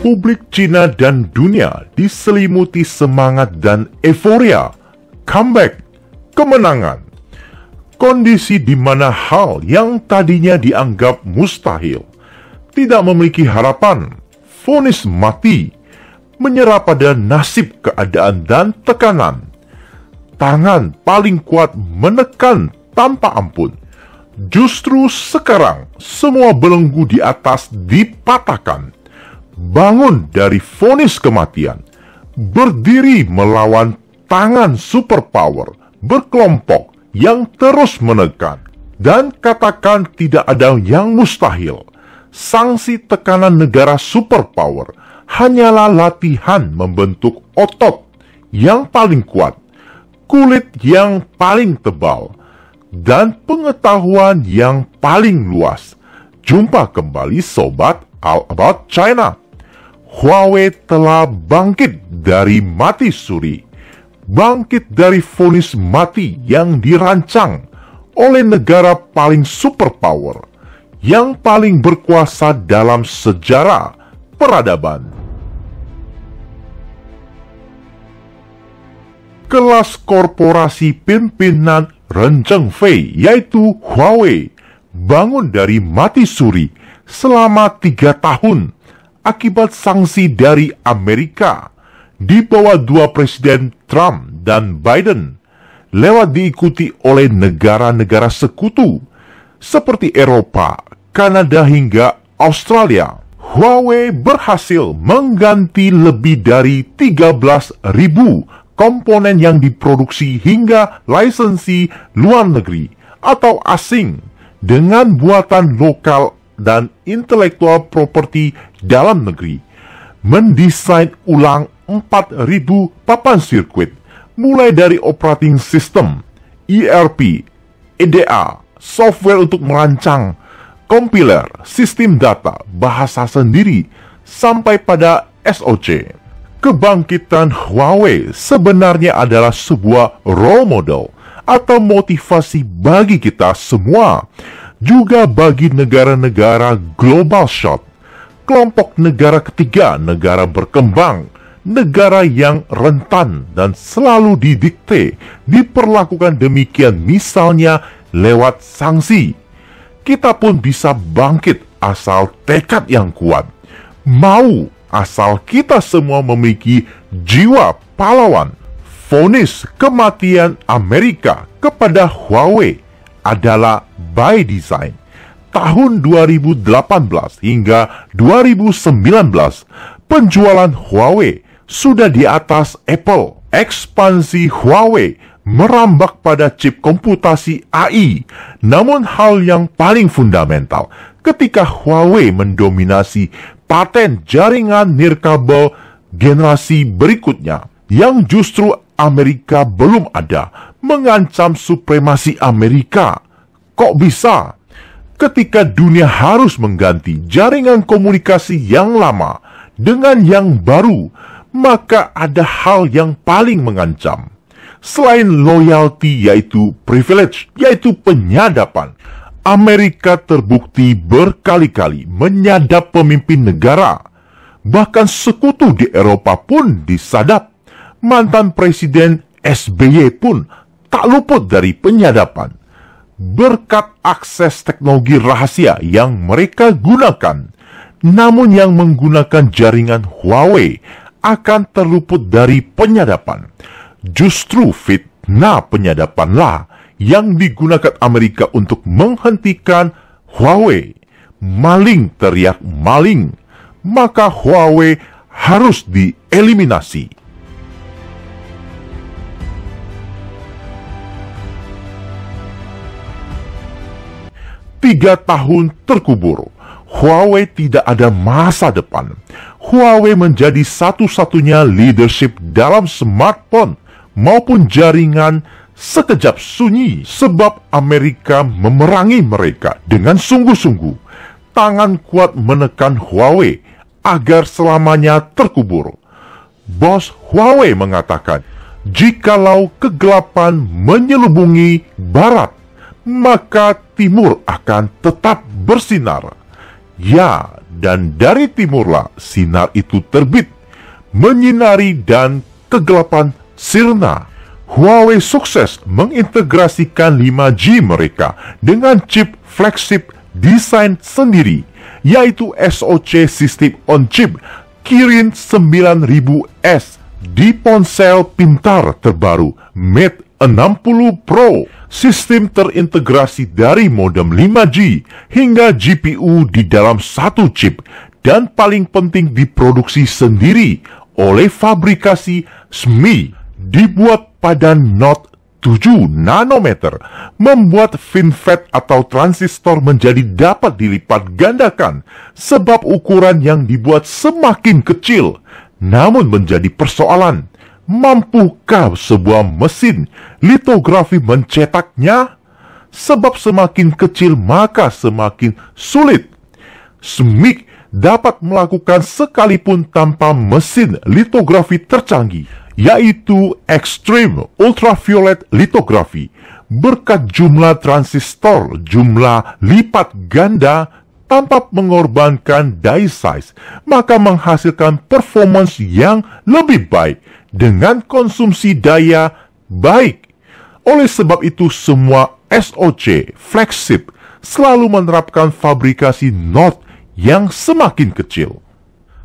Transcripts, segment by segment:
Publik Cina dan dunia diselimuti semangat dan euforia, comeback, kemenangan. Kondisi di mana hal yang tadinya dianggap mustahil, tidak memiliki harapan, vonis mati, menyerah pada nasib keadaan dan tekanan. Tangan paling kuat menekan tanpa ampun. Justru sekarang semua belenggu di atas dipatahkan. Bangun dari vonis kematian, berdiri melawan tangan superpower berkelompok yang terus menekan, dan katakan tidak ada yang mustahil. Sanksi tekanan negara superpower hanyalah latihan membentuk otot yang paling kuat, kulit yang paling tebal, dan pengetahuan yang paling luas. Jumpa kembali Sobat All About China. Huawei telah bangkit dari mati suri, bangkit dari vonis mati yang dirancang oleh negara paling superpower, yang paling berkuasa dalam sejarah peradaban. Kelas korporasi pimpinan Ren Zhengfei, yaitu Huawei, bangun dari mati suri selama 3 tahun akibat sanksi dari Amerika di bawah 2 presiden Trump dan Biden, lewat diikuti oleh negara-negara sekutu seperti Eropa, Kanada hingga Australia. Huawei berhasil mengganti lebih dari 13.000 komponen yang diproduksi hingga lisensi luar negeri atau asing dengan buatan lokal dan intellectual property dalam negeri, mendesain ulang 4.000 papan sirkuit, mulai dari operating system, ERP, EDA, software untuk merancang, compiler, sistem data, bahasa sendiri, sampai pada SoC. Kebangkitan Huawei sebenarnya adalah sebuah role model atau motivasi bagi kita semua, juga bagi negara-negara global south, kelompok negara ketiga, negara berkembang, negara yang rentan dan selalu didikte, diperlakukan demikian misalnya lewat sanksi. Kita pun bisa bangkit asal tekad yang kuat, mau asal kita semua memiliki jiwa pahlawan. Vonis kematian Amerika kepada Huawei adalah by design. Tahun 2018 hingga 2019, penjualan Huawei sudah di atas Apple. Ekspansi Huawei merambak pada chip komputasi AI. Namun hal yang paling fundamental ketika Huawei mendominasi paten jaringan nirkabel generasi berikutnya yang justru Amerika belum ada, mengancam supremasi Amerika. Kok bisa? Ketika dunia harus mengganti jaringan komunikasi yang lama dengan yang baru, maka ada hal yang paling mengancam. Selain loyalty, yaitu privilege, yaitu penyadapan. Amerika terbukti berkali-kali menyadap pemimpin negara. Bahkan sekutu di Eropa pun disadap. Mantan Presiden SBY pun tak luput dari penyadapan. Berkat akses teknologi rahasia yang mereka gunakan, namun yang menggunakan jaringan Huawei akan terluput dari penyadapan. Justru fitnah penyadapanlah yang digunakan Amerika untuk menghentikan Huawei. Maling teriak maling, maka Huawei harus dieliminasi. 3 tahun terkubur, Huawei tidak ada masa depan. Huawei menjadi satu-satunya leadership dalam smartphone maupun jaringan sekejap sunyi sebab Amerika memerangi mereka dengan sungguh-sungguh. Tangan kuat menekan Huawei agar selamanya terkubur. Bos Huawei mengatakan, jikalau kegelapan menyelubungi barat, maka timur akan tetap bersinar. Ya, dan dari timurlah sinar itu terbit, menyinari dan kegelapan sirna. Huawei sukses mengintegrasikan 5G mereka dengan chip flagship desain sendiri, yaitu SoC System on Chip Kirin 9000S di ponsel pintar terbaru Mate 60 Pro. Sistem terintegrasi dari modem 5G hingga GPU di dalam satu chip, dan paling penting diproduksi sendiri oleh fabrikasi SMI. Dibuat pada Note 7 nanometer, membuat FinFET atau transistor menjadi dapat dilipat gandakan, sebab ukuran yang dibuat semakin kecil. Namun menjadi persoalan, mampukah sebuah mesin litografi mencetaknya? Sebab semakin kecil maka semakin sulit. SMIC dapat melakukan sekalipun tanpa mesin litografi tercanggih, yaitu Extreme Ultraviolet Lithography. Berkat jumlah transistor jumlah lipat ganda tanpa mengorbankan die size, maka menghasilkan performance yang lebih baik dengan konsumsi daya baik. Oleh sebab itu, semua SoC flagship selalu menerapkan fabrikasi Note yang semakin kecil.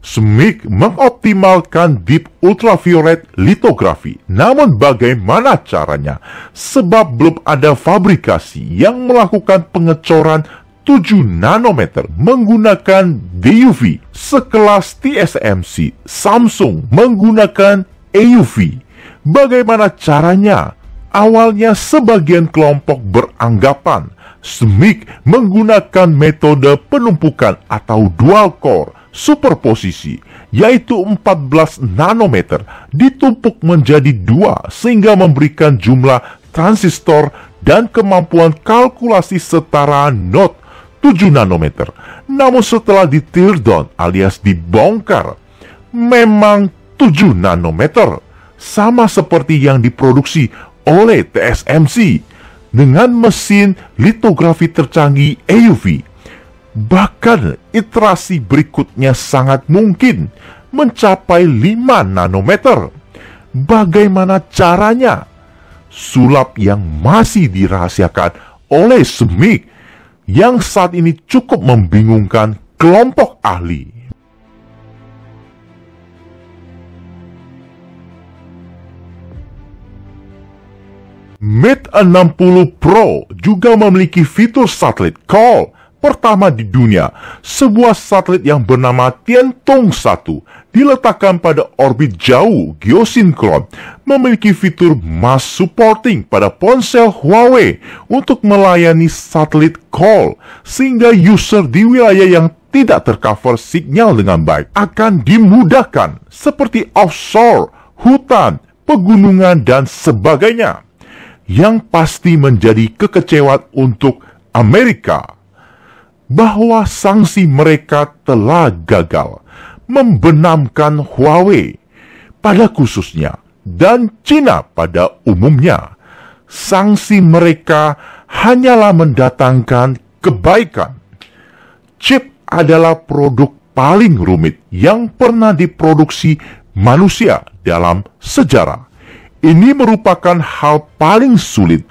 SMIC mengoptimalkan Deep Ultraviolet Lithography. Namun bagaimana caranya? Sebab belum ada fabrikasi yang melakukan pengecoran 7 nanometer menggunakan DUV. Sekelas TSMC, Samsung menggunakan EUV. Bagaimana caranya? Awalnya sebagian kelompok beranggapan SMIC menggunakan metode penumpukan atau dual core superposisi, yaitu 14 nanometer ditumpuk menjadi 2 sehingga memberikan jumlah transistor dan kemampuan kalkulasi setara Note 7 nanometer. Namun setelah di tear down alias dibongkar, memang 7 nanometer, sama seperti yang diproduksi oleh TSMC dengan mesin litografi tercanggih EUV. Bahkan iterasi berikutnya sangat mungkin mencapai 5 nanometer. Bagaimana caranya? Sulap yang masih dirahasiakan oleh SMIC yang saat ini cukup membingungkan kelompok ahli. Mate 60 Pro juga memiliki fitur satelit call pertama di dunia. Sebuah satelit yang bernama Tiantong 1 diletakkan pada orbit jauh geosinkron, memiliki fitur mass supporting pada ponsel Huawei untuk melayani satelit call, sehingga user di wilayah yang tidak tercover sinyal dengan baik akan dimudahkan, seperti offshore, hutan, pegunungan, dan sebagainya. Yang pasti menjadi kekecewaan untuk Amerika bahwa sanksi mereka telah gagal membenamkan Huawei pada khususnya dan Cina pada umumnya. Sanksi mereka hanyalah mendatangkan kebaikan. Chip adalah produk paling rumit yang pernah diproduksi manusia dalam sejarah. Ini merupakan hal paling sulit.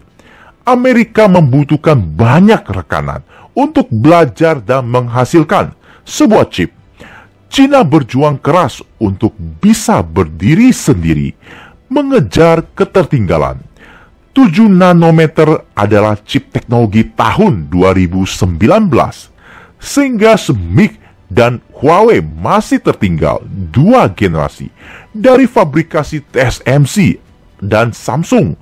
Amerika membutuhkan banyak rekanan untuk belajar dan menghasilkan sebuah chip. Cina berjuang keras untuk bisa berdiri sendiri, mengejar ketertinggalan. 7 nanometer adalah chip teknologi tahun 2019, sehingga SMIC dan Huawei masih tertinggal 2 generasi dari fabrikasi TSMC dan Samsung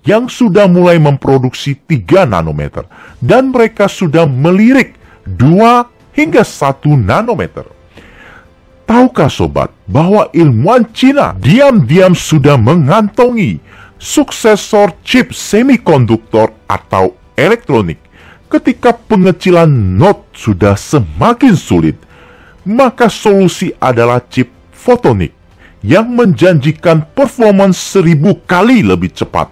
yang sudah mulai memproduksi 3 nanometer, dan mereka sudah melirik 2 hingga 1 nanometer. Tahukah sobat bahwa ilmuwan Cina diam-diam sudah mengantongi suksesor chip semikonduktor atau elektronik? Ketika pengecilan Note sudah semakin sulit, maka solusi adalah chip fotonik yang menjanjikan performance 1000 kali lebih cepat.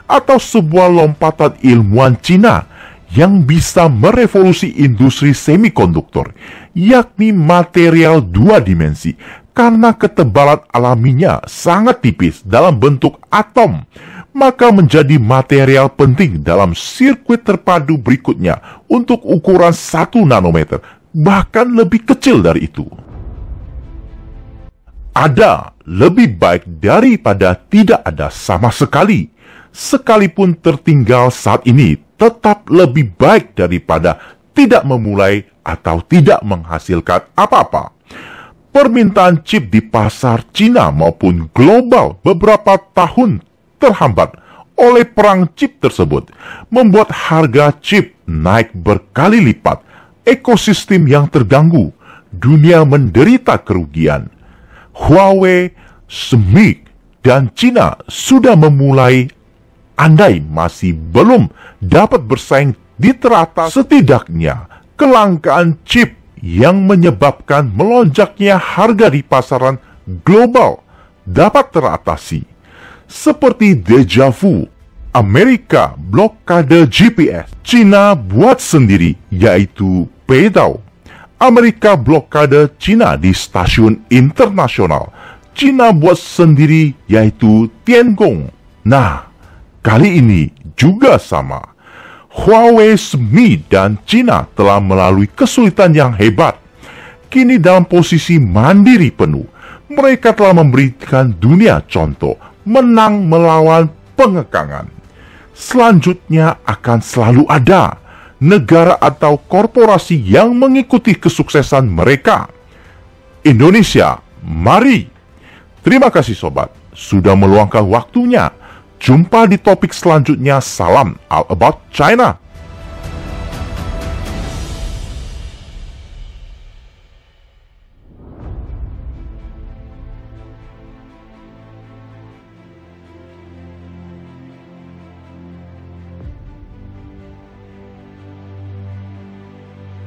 Atau sebuah lompatan ilmuwan Cina yang bisa merevolusi industri semikonduktor, yakni material dua dimensi, karena ketebalan alaminya sangat tipis dalam bentuk atom, maka menjadi material penting dalam sirkuit terpadu berikutnya untuk ukuran 1 nanometer, bahkan lebih kecil dari itu. Ada lebih baik daripada tidak ada sama sekali. Sekalipun tertinggal saat ini, tetap lebih baik daripada tidak memulai atau tidak menghasilkan apa-apa. Permintaan chip di pasar Cina maupun global beberapa tahun terhambat oleh perang chip tersebut, membuat harga chip naik berkali lipat, ekosistem yang terganggu, dunia menderita kerugian. Huawei, SMIC, dan Cina sudah memulai, andai masih belum dapat bersaing di teratas, setidaknya kelangkaan chip yang menyebabkan melonjaknya harga di pasaran global dapat teratasi. Seperti deja vu, Amerika blokade GPS, Cina buat sendiri yaitu Peidao. Amerika blokade Cina di stasiun internasional, Cina buat sendiri yaitu Tiangong. Nah, kali ini juga sama. Huawei, SMI, dan Cina telah melalui kesulitan yang hebat. Kini dalam posisi mandiri penuh, mereka telah memberikan dunia contoh menang melawan pengekangan. Selanjutnya akan selalu ada negara atau korporasi yang mengikuti kesuksesan mereka. Indonesia, mari! Terima kasih sobat, sudah meluangkan waktunya. Jumpa di topik selanjutnya. Salam All About China.